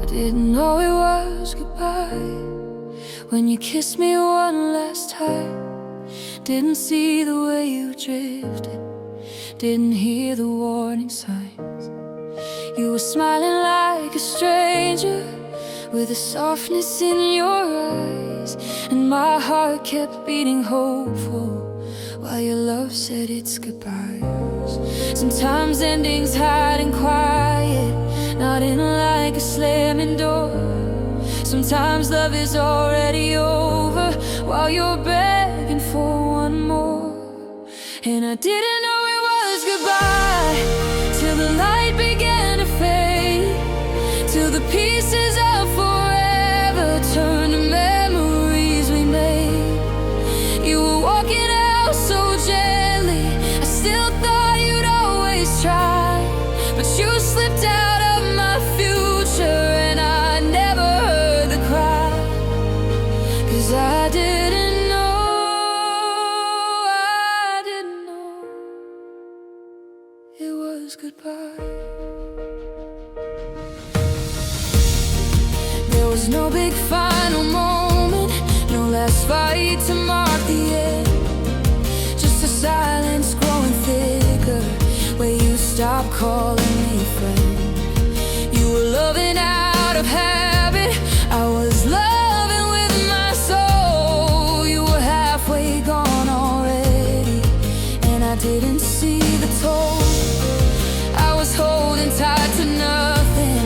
Didn't know it was goodbye when you kissed me one last time. Didn't see the way you drifted, didn't hear the warning signs. You were smiling like a stranger, with a softness in your eyes, and my heart kept beating hopeful while your love said its goodbyes. Sometimes endings hide in quiet, nodding like a slamming door. Sometimes love is already over while you're begging for one more. And I didn't know it was goodbye till the light began to fade, till the pieces of forever turned to memories we made. You were walking out so gently, I still thought you'd always try, but you slipped out of my future and I never heard the cry. 'Cause I didn't know it was goodbye. There was no big final moment, no last fight to mark the end, just a silence growing thicker where you stopped calling me friend. You were loving out of habit, I was loving with my soul. You were halfway gone already, and I didn't see the toll. I was holding tight to nothing,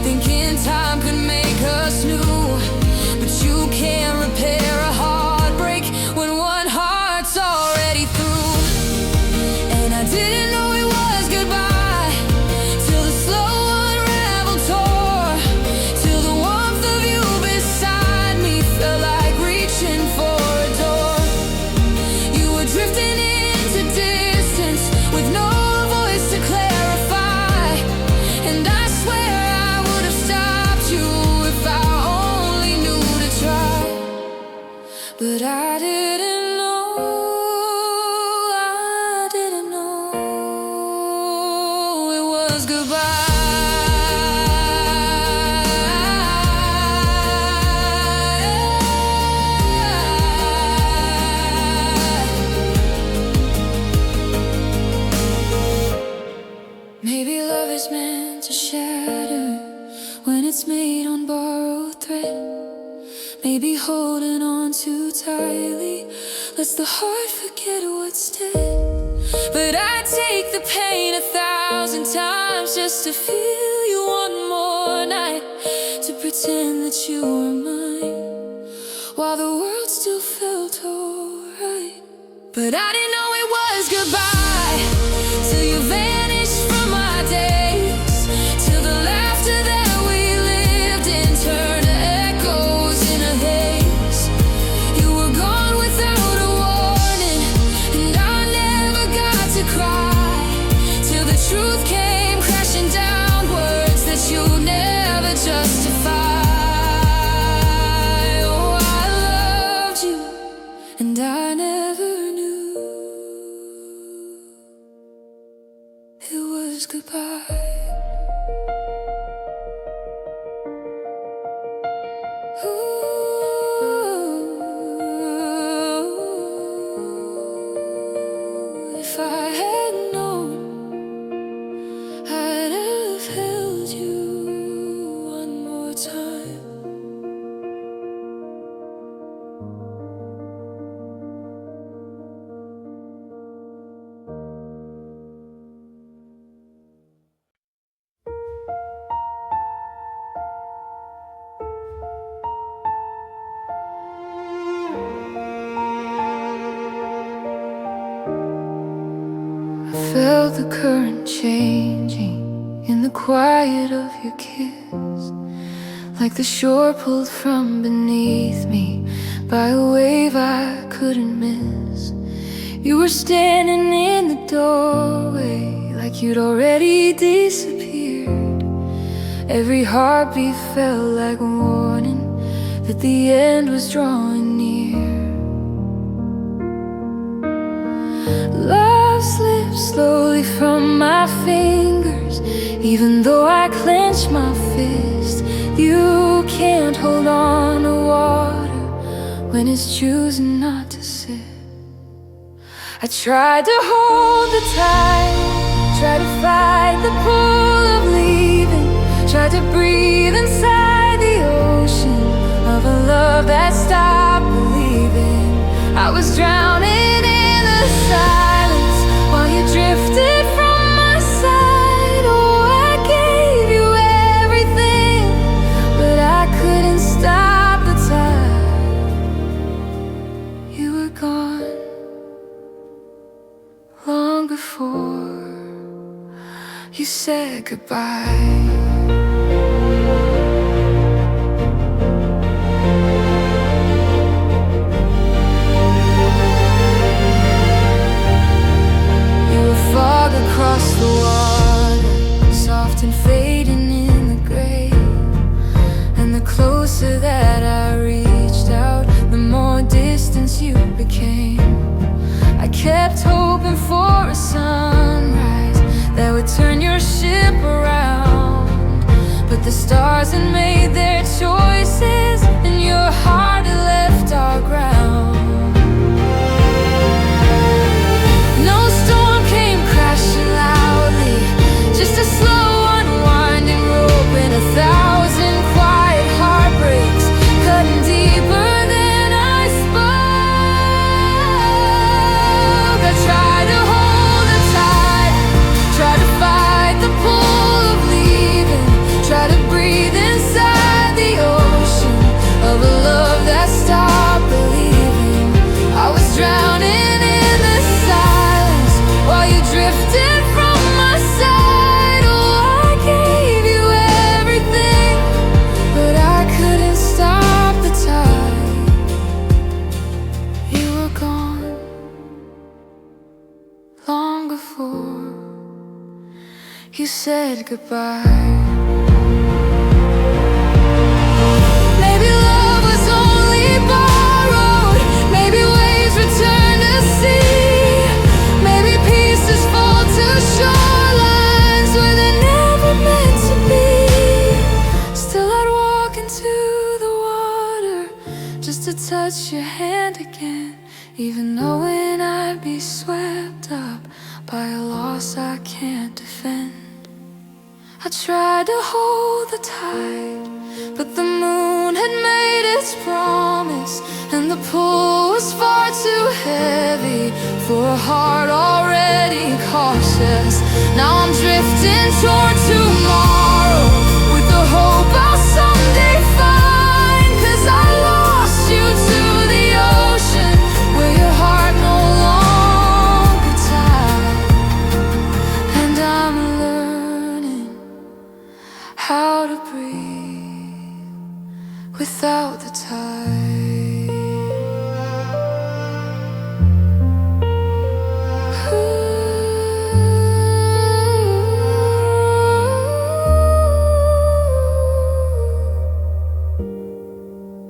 thinking time could make us new. But you can't repair a heartbreak when one heart's already through. And I didn't know it was goodbye till the slow unraveled tore, till the warmth of you beside me felt like reaching for a door. You were drifting into distance with no voice to clarify, and I swear I would have stopped you if I only knew to try. But I didn't know it was goodbye. Maybe love is meant to shatter when it's made on borrowed thread. Maybe holding on too tightly lets the heart forget what's dead. But I'd take the pain 1,000 times just to feel you one more night, to pretend that you were mine while the world still felt alright. But I didn't know it was goodbye till you vanished from my days, till the laughter that we lived in turned to echoes in a haze. You were gone without a warning, and I never got to cry, till the truth came crashing down, words that you never justify. Oh, I loved you, and I never knew it was goodbye. Ooh, if I had known, I'd have held you one more time. I felt the current changing in the quiet of your kiss, like the shore pulled from beneath me by a wave I couldn't miss. You were standing in the doorway like you'd already disappeared. Every heartbeat felt like a warning that the end was drawing near. Love slipped slowly from my fingers, even though I clenched my fist. You can't hold on to water when it's choosing not to sip. I tried to hold the tide, tried to fight the pull of leaving, tried to breathe inside the ocean of a love that stopped believing. I was drowning in the silence while you drifted from my side. Oh, I gave you everything, but I couldn't stop the tide. You were gone long before you said goodbye. Across the water, soft and fading in the gray. And the closer that I reached out, the more distance you became. I kept hoping for a sunrise that would turn your ship around, but the stars had made their choices, and your heart had left our ground. Just a slow unwinding rope and 1,000 quiet heartbreaks cutting deeper than I spoke. I tried to hold the tide, tried to fight the pull of leaving, tried to breathe inside the ocean of a love that stopped believing. I was drowning in the silence while you drifted from my side. You said goodbye. Maybe love was only borrowed, maybe waves return to sea, maybe pieces fall to shorelines where they're never meant to be. Still I'd walk into the water just to touch your hand again, even knowing I'd be swept up by a loss I can't defend. I tried to hold the tide, but the moon had made its promise, and the pull was far too heavy for a heart already cautious. Now I'm drifting toward tomorrow with the hope I'll someday find, 'cause I lost you to the ocean where your heart no longer tied. And I'm learning how to breathe without the tide.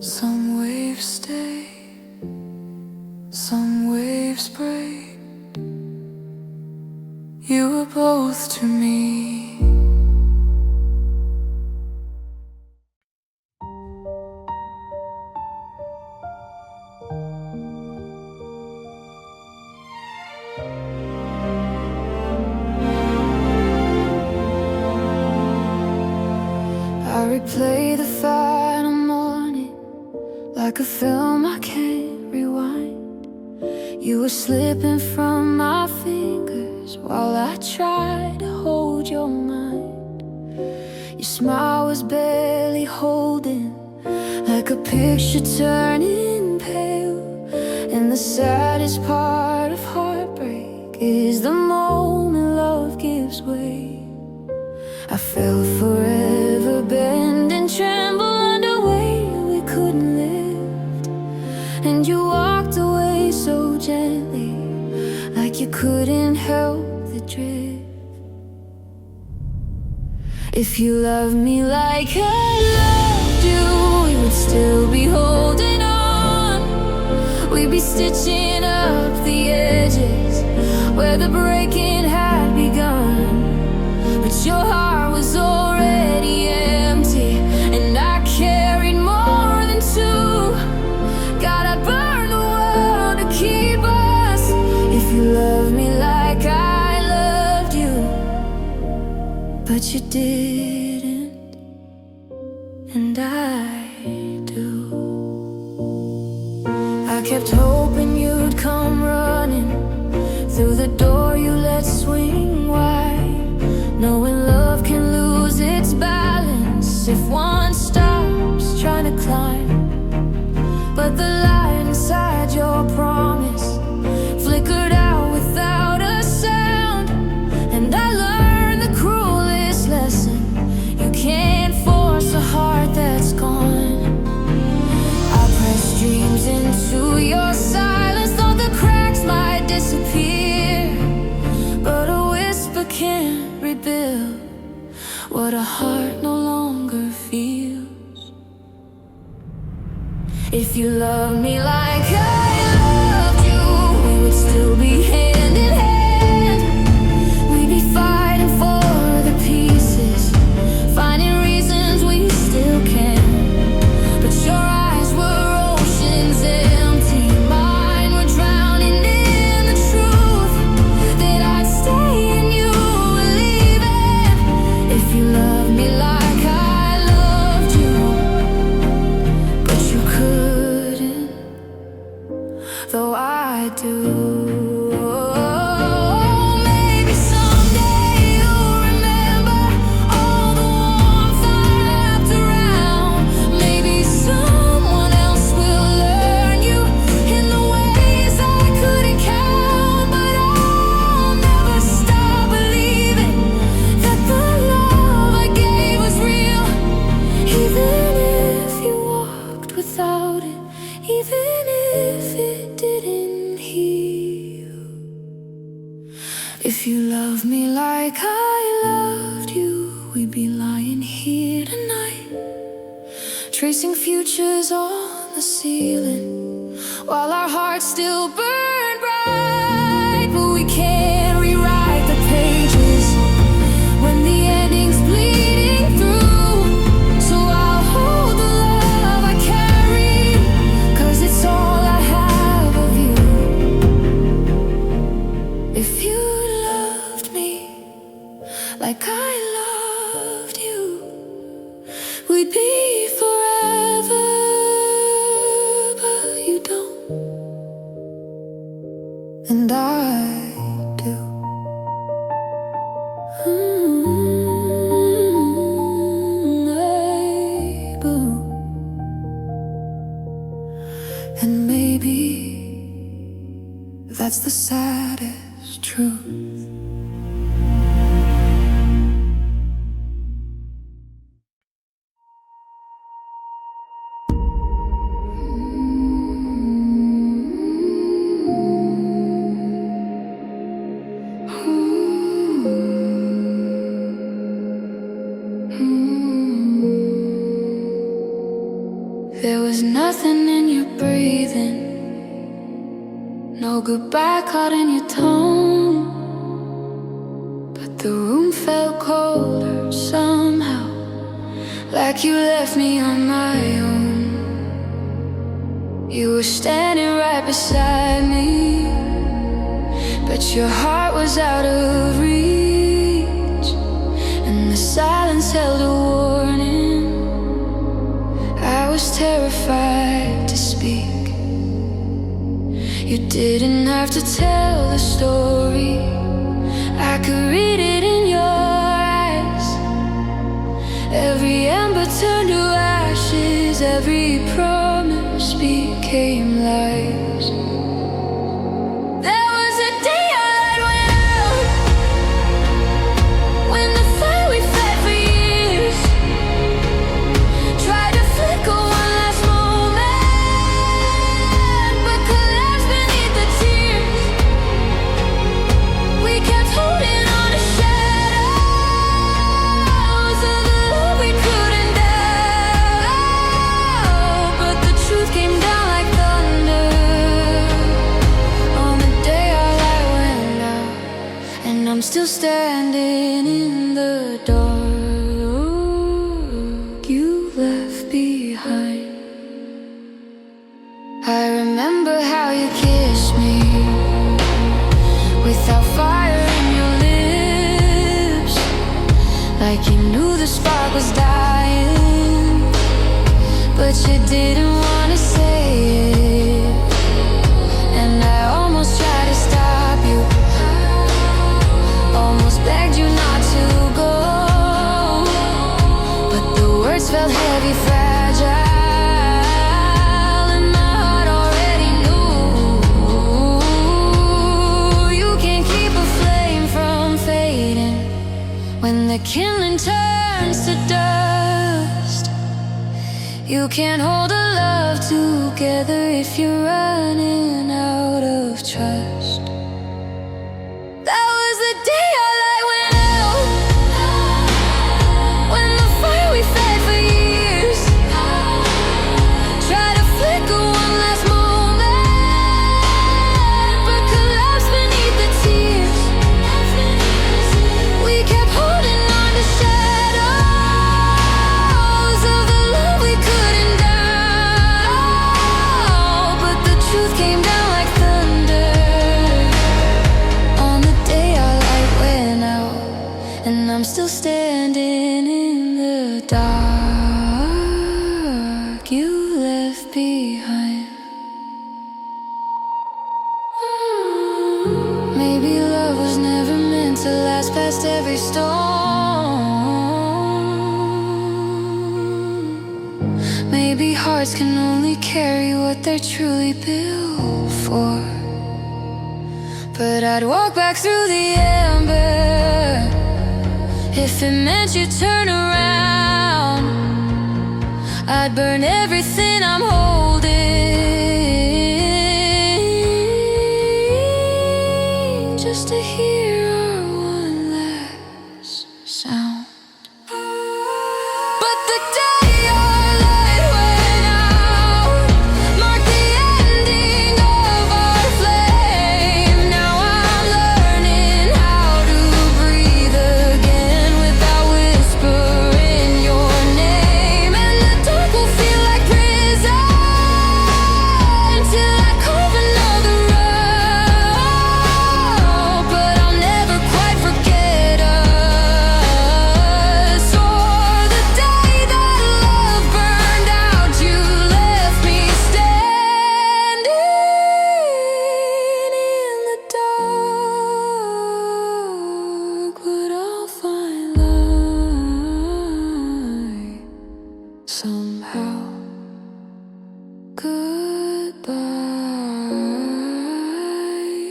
Some waves stay, some waves break. You were both to me. I replay the final morning like a film I can't rewind. You were slipping from my fingers while I tried to hold your mind. Your smile was barely holding, like a picture turning pale. And the saddest part of heartbreak is the moment love gives way. I felt forever bend and tremble under weight we couldn't lift. And you walked away so gently, like you couldn't help the drift. If you loved me like I loved you, we would still be holding on. We'd be stitching up the edges where the breaking had begun. But your heart was already empty, and but you didn't, and I do. I kept hoping you'd come running through the door you let swing wide, knowing love can lose its balance if one stops trying to climb. But the light inside your promise flickered out without a sound, and I learned the cruelest lesson: you can't force a heart that's gone. I pressed dreams into your silence, thought the cracks might disappear, but a whisper can't rebuild what a heart no longer feels. If you loved me like I loved you, we would still be hand in hand. We'd be fighting for the pieces, finding reasons we still can. But your eyes were oceans empty, mine were drowning in the truth that I'd stay and you were leaving. If you loved me like I loved you, but you couldn't, though I do. Maybe someday you'll remember all the warmth I wrapped around. Maybe someone else will learn you in the ways I couldn't count. But I'll never stop believing that the love I gave was real, even if you walked without it, even if it didn't heal. If you loved me like I loved you, we'd be lying here tonight, tracing futures on the ceiling, while our hearts still burn bright. But we can't rewrite the pages when the ending's bleeding through. So I'll hold the love I carry, 'cause it's all I have of you. If you loved me like I loved you, we'd be forever, but you don't, and I do. Able. And maybe that's the saddest truth. There was nothing in your breathing, no goodbye caught in your tone, but the room felt colder somehow, like you left me on my own. You were standing right beside me, but your heart was out of reach, and the silence held a warning. I was terrified to speak. You didn't have to tell the story, I could read it in your eyes. Every ember turned to ashes, every promise became lies. There was a day our light went out, when the fire we fed for years tried to flicker one last moment, but collapsed beneath the tears. We kept holding on to shadows of the love we couldn't doubt, but the truth came down like thunder. but you didn't want to say it. And I almost tried to stop you, almost begged you not to go, but the words felt heavy, fragile, and my heart already knew you can't keep a flame from fading. When the kindling turns to dust, you can't hold a love together if you're running out of trust. That was the day our light went out, when the fire we fed for years tried to flicker one last moment, but collapsed beneath the tears. We kept holding on to shadows of the love we couldn't doubt, but the truth came down like thunder on the day our light went out. And I'm still standing in the dark you left behind. Maybe love was never meant to last past every storm. Maybe hearts can only carry what they're truly built for. But I'd walk back through the amber if it meant you turn around. I'd burn everything I'm holding just to hear our one last sound. But the day our light went out marked the ending of our flame. Now I'm learning how to breathe again without whispering your name. And the dark will feel like prison till I carve another road. But I'll never quite forget us, or the day that love burned out. You left me standing in the dark, but I'll find light somehow. Goodbye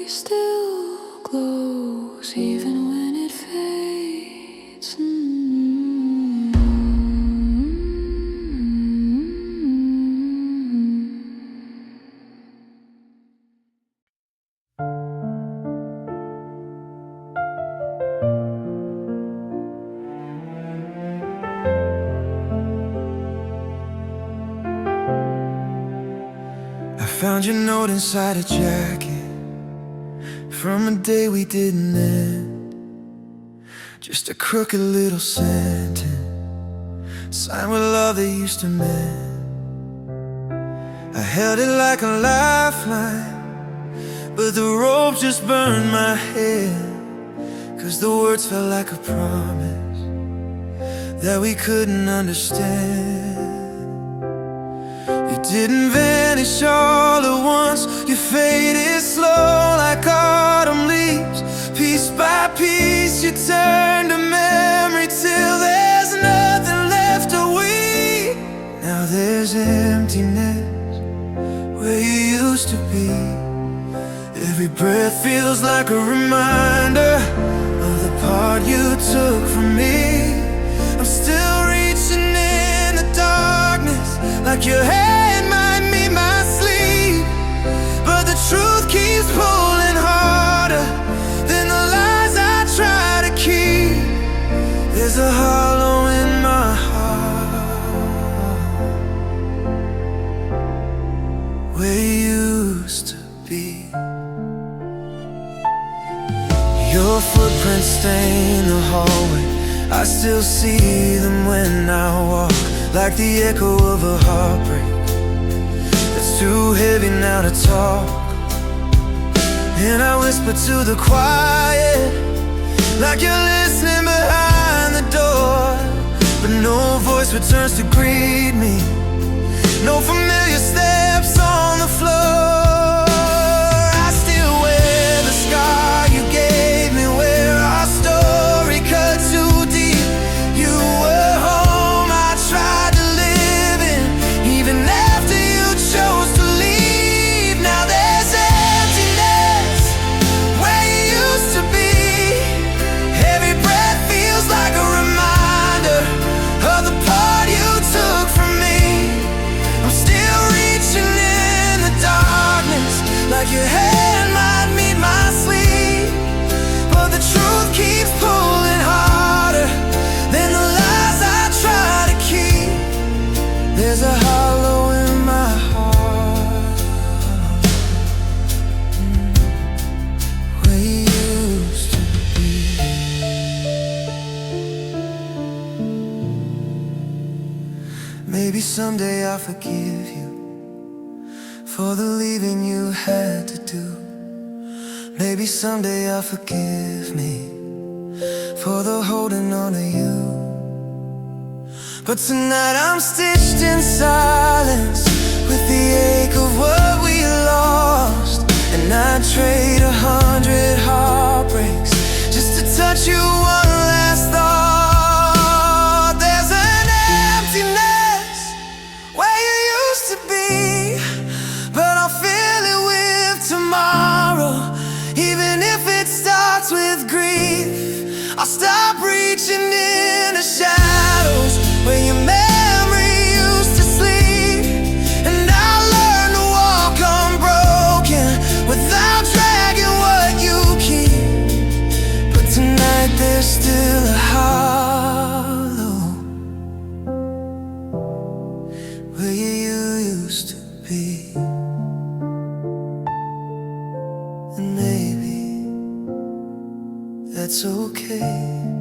still glows even when it fades. I found your note inside a jacket from a day we didn't end. Just a crooked little sentence signed with love that used to mend. I held it like a lifeline, but the rope just burned my head. 'Cause the words felt like a promise that we couldn't understand. You didn't vanish all at once. You faded slow like autumn leaves. Piece by piece you turned to memory till there's nothing left to weep. Now there's emptiness where you used to be. Every breath feels like a reminder of the part you took from me. I'm still reaching in the darkness like your hand might meet my sleep. But the truth keeps pulling harder than the lies I try to keep. There's a hollow in my heart where you used to be. Your footprints stain the hallway. I still see them when I walk, like the echo of a heartbreak that's too heavy now to talk. And I whisper to the quiet, like you're listening behind the door. But no voice returns to greet me, no familiar steps on the floor. I still wear the scar you gave me where our story cut too deep. You were home I tried to live in, even after you chose to leave. Now there's emptiness where you used to be. Every breath feels like a reminder of the part you took from me. I'm still reaching in the darkness, like your hand might meet my sleeve. But the truth keeps pulling harder than the lies I try to keep. There's a hollow in my heart where you used to be. Maybe someday I'll forgive you for the leaving you had to do. Maybe someday I'll forgive me for the holding on to you. But tonight I'm stitched in silence with the ache of what we lost. And I'd trade 100 heartbreaks just to touch you one last thought. There's an emptiness where you used to be, but I'll fill it with tomorrow. Even if it starts with grief, I'll stop reaching in the shadows where your memory used to sleep. And I'll learn to walk unbroken without dragging what you keep. But tonight there's still a hollow where you used to be. And maybe that's okay.